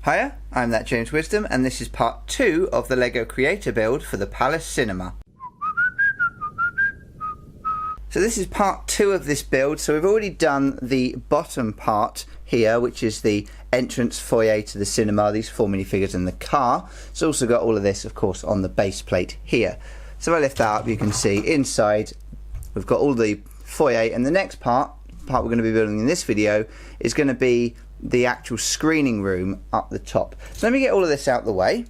Hiya, I'm that James Wisdom, and this is part 2 of the LEGO Creator build for the Palace Cinema. So this is part 2 of this build. So we've already done the bottom part here, which is the entrance foyer to the cinema, these 4 minifigures in the car. It's also got all of this, of course, on the base plate here. So if I lift that up, you can see inside we've got all the foyer, and the next part we're going to be building in this video is going to be the actual screening room up the top. So let me get all of this out of the way,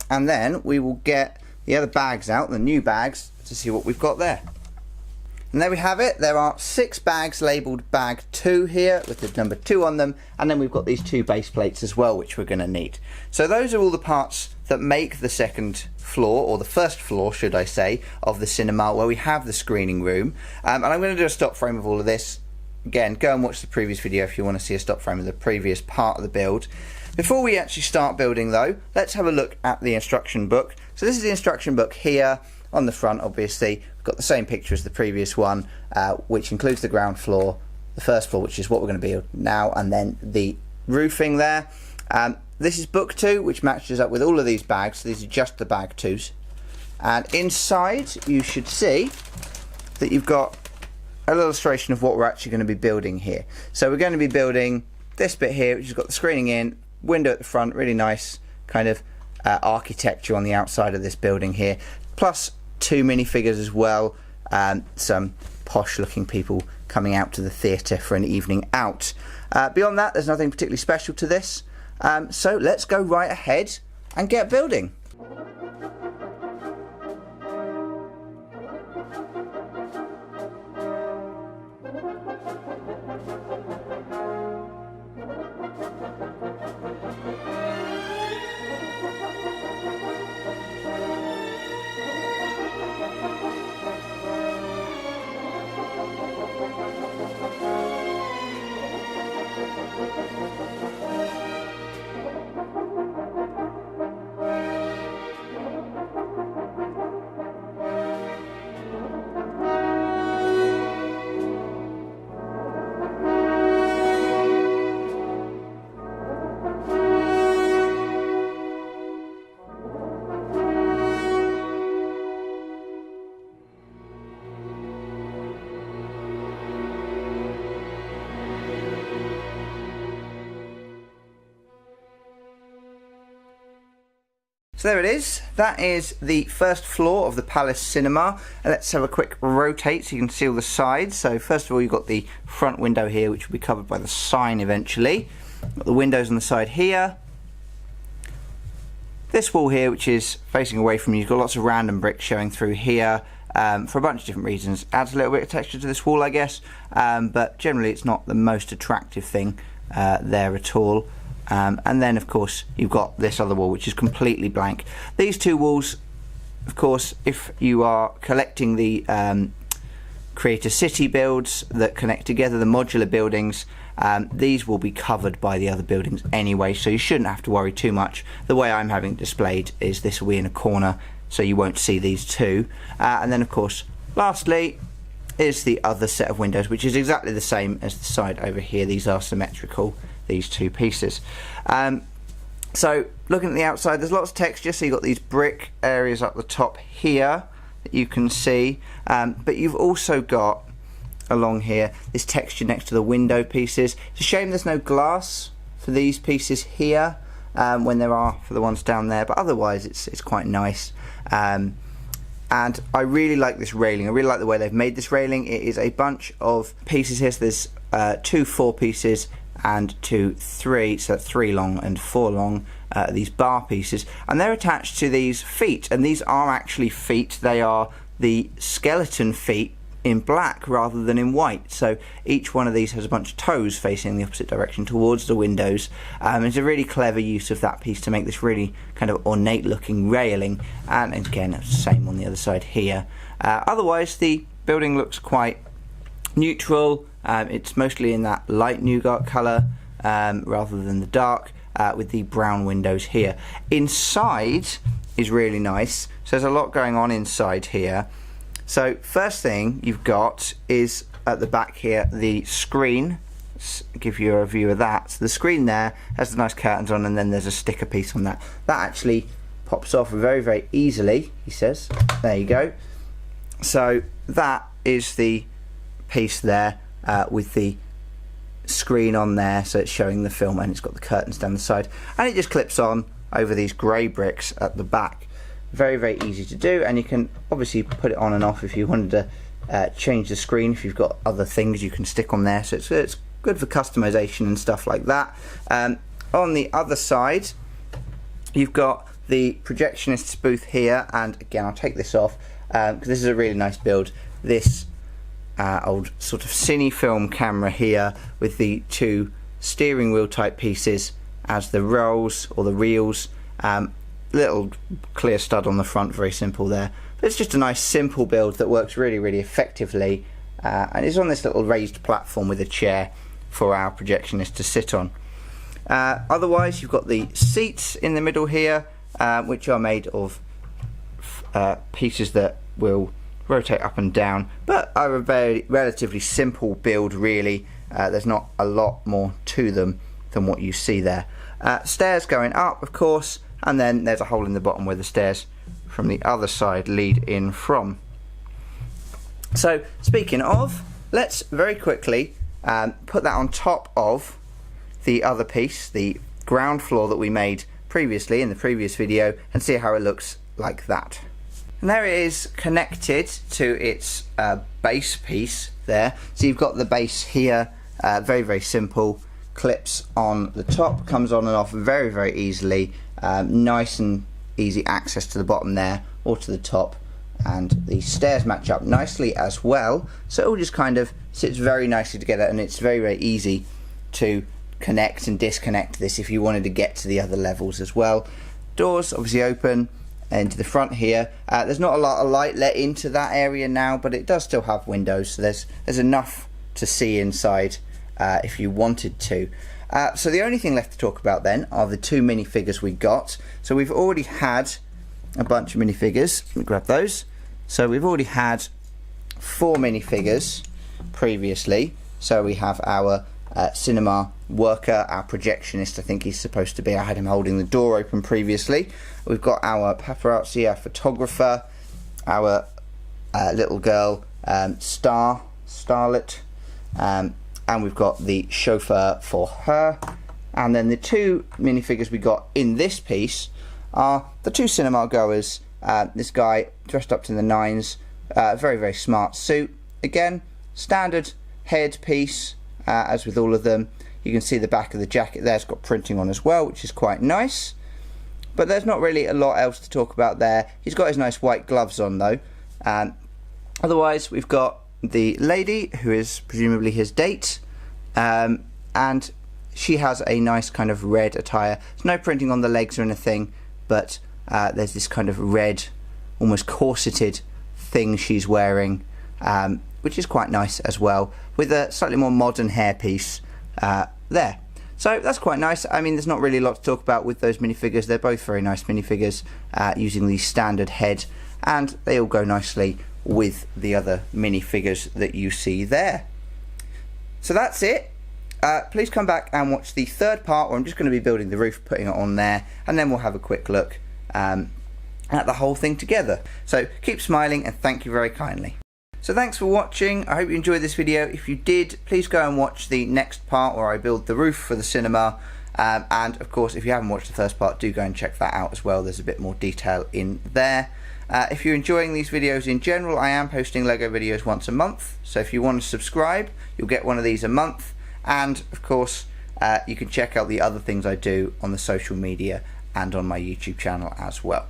and then we will get the other bags out, the new bags, to see what we've got there. And there we have it. There are 6 bags labelled bag 2 here with the number 2 on them, and then we've got these 2 base plates as well, which we're going to need. So those are all the parts that make the second floor, or the first floor should I say, of the cinema, where we have the screening room. And I'm going to do a stop frame of all of this. Again, go and watch the previous video if you want to see a stop frame of the previous part of the build. Before we actually start building though, let's have a look at the instruction book. So this is the instruction book here. On the front, obviously, we've got the same picture as the previous one, which includes the ground floor, the first floor, which is what we're going to build now, and then the roofing there. This is book 2, which matches up with all of these bags. So these are just the bag 2s. And inside, you should see that you've got an illustration of what we're actually going to be building here. So we're going to be building this bit here, which has got the screening in, window at the front, really nice kind of architecture on the outside of this building here, plus 2 minifigures as well, some posh looking people coming out to the theatre for an evening out. Beyond that, there's nothing particularly special to this, so let's go right ahead and get building. So there it is. That is the first floor of the Palace Cinema. And let's have a quick rotate so you can see all the sides. So first of all, you've got the front window here, which will be covered by the sign eventually. Got the windows on the side here. This wall here, which is facing away from you, you've got lots of random bricks showing through here for a bunch of different reasons. Adds a little bit of texture to this wall, I guess, but generally it's not the most attractive thing there at all. And then of course you've got this other wall, which is completely blank. These 2 walls, of course, if you are collecting the Creator City builds that connect together, the modular buildings, these will be covered by the other buildings anyway, so you shouldn't have to worry too much. The way I'm having it displayed is this will be in a corner, so you won't see these 2. And then of course lastly is the other set of windows, which is exactly the same as the side over here. These are symmetrical, these 2 pieces. So looking at the outside, there's lots of texture. So you've got these brick areas up the top here that you can see, but you've also got along here this texture next to the window pieces. It's a shame there's no glass for these pieces here when there are for the ones down there, but otherwise it's quite nice. And I really like this railing. I really like the way they've made this railing. It is a bunch of pieces here. So there's 2 4 pieces and 2 3, so 3 long and 4 long, these bar pieces, and they're attached to these feet, and these are actually feet. They are the skeleton feet in black rather than in white, so each one of these has a bunch of toes facing the opposite direction towards the windows. It's a really clever use of that piece to make this really kind of ornate looking railing, and again it's the same on the other side here. Otherwise the building looks quite neutral. It's mostly in that light nougat colour rather than the dark, with the brown windows here. Inside is really nice, so there's a lot going on inside here. So first thing you've got is at the back here the screen give you a view of that. So the screen there has the nice curtains on, and then there's a sticker piece on that. That actually pops off very easily, he says. There you go. So that is the piece there with the screen on there, so it's showing the film, and it's got the curtains down the side, and it just clips on over these grey bricks at the back. Very easy to do, and you can obviously put it on and off if you wanted to change the screen. If you've got other things you can stick on there, so it's good for customization and stuff like that. On the other side, you've got the projectionist's booth here, and again, I'll take this off because this is a really nice build. This old sort of cine film camera here with the two steering wheel type pieces as the rolls or the reels. Little clear stud on the front, very simple there. But it's just a nice simple build that works really effectively, and it's on this little raised platform with a chair for our projectionist to sit on. Otherwise, you've got the seats in the middle here, which are made of pieces that will rotate up and down, but are a very relatively simple build really. There's not a lot more to them than what you see there. Stairs going up, of course, and then there's a hole in the bottom where the stairs from the other side lead in from. So speaking of, let's very quickly put that on top of the other piece, the ground floor that we made previously in the previous video, and see how it looks like that. And there it is connected to its base piece there. So you've got the base here, very simple, clips on the top, comes on and off very easily. Nice and easy access to the bottom there or to the top, and the stairs match up nicely as well, so it all just kind of sits very nicely together, and it's very easy to connect and disconnect this if you wanted to get to the other levels as well. Doors obviously open into the front here. There's not a lot of light let into that area now, but it does still have windows, so there's enough to see inside if you wanted to. So the only thing left to talk about then are the two minifigures we got. So we've already had a bunch of minifigures. Let me grab those. So we've already had 4 minifigures previously. So we have our cinema worker, our projectionist, I think he's supposed to be. I had him holding the door open previously. We've got our paparazzi, our photographer, our little girl, Starlet, and we've got the chauffeur for her. And then the 2 minifigures we got in this piece are the 2 cinema goers. This guy dressed up to the nines, very smart suit. Again, standard head piece, as with all of them. You can see the back of the jacket there, it's got printing on as well, which is quite nice. But there's not really a lot else to talk about there. He's got his nice white gloves on though. Otherwise, we've got the lady who is presumably his date, and she has a nice kind of red attire. There's no printing on the legs or anything, but there's this kind of red, almost corseted thing she's wearing, which is quite nice as well, with a slightly more modern hairpiece there. So that's quite nice. I mean, there's not really a lot to talk about with those minifigures. They're both very nice minifigures, using the standard head, and they all go nicely with the other minifigures that you see there. So that's it. Please come back and watch the 3rd part, where I'm just going to be building the roof, putting it on there, and then we'll have a quick look at the whole thing together. So keep smiling, and thank you very kindly. So thanks for watching. I hope you enjoyed this video. If you did, please go and watch the next part where I build the roof for the cinema. And of course, if you haven't watched the first part, do go and check that out as well. There's a bit more detail in there. If you're enjoying these videos in general, I am posting Lego videos once a month. So if you want to subscribe, you'll get one of these a month. And of course, you can check out the other things I do on the social media and on my YouTube channel as well.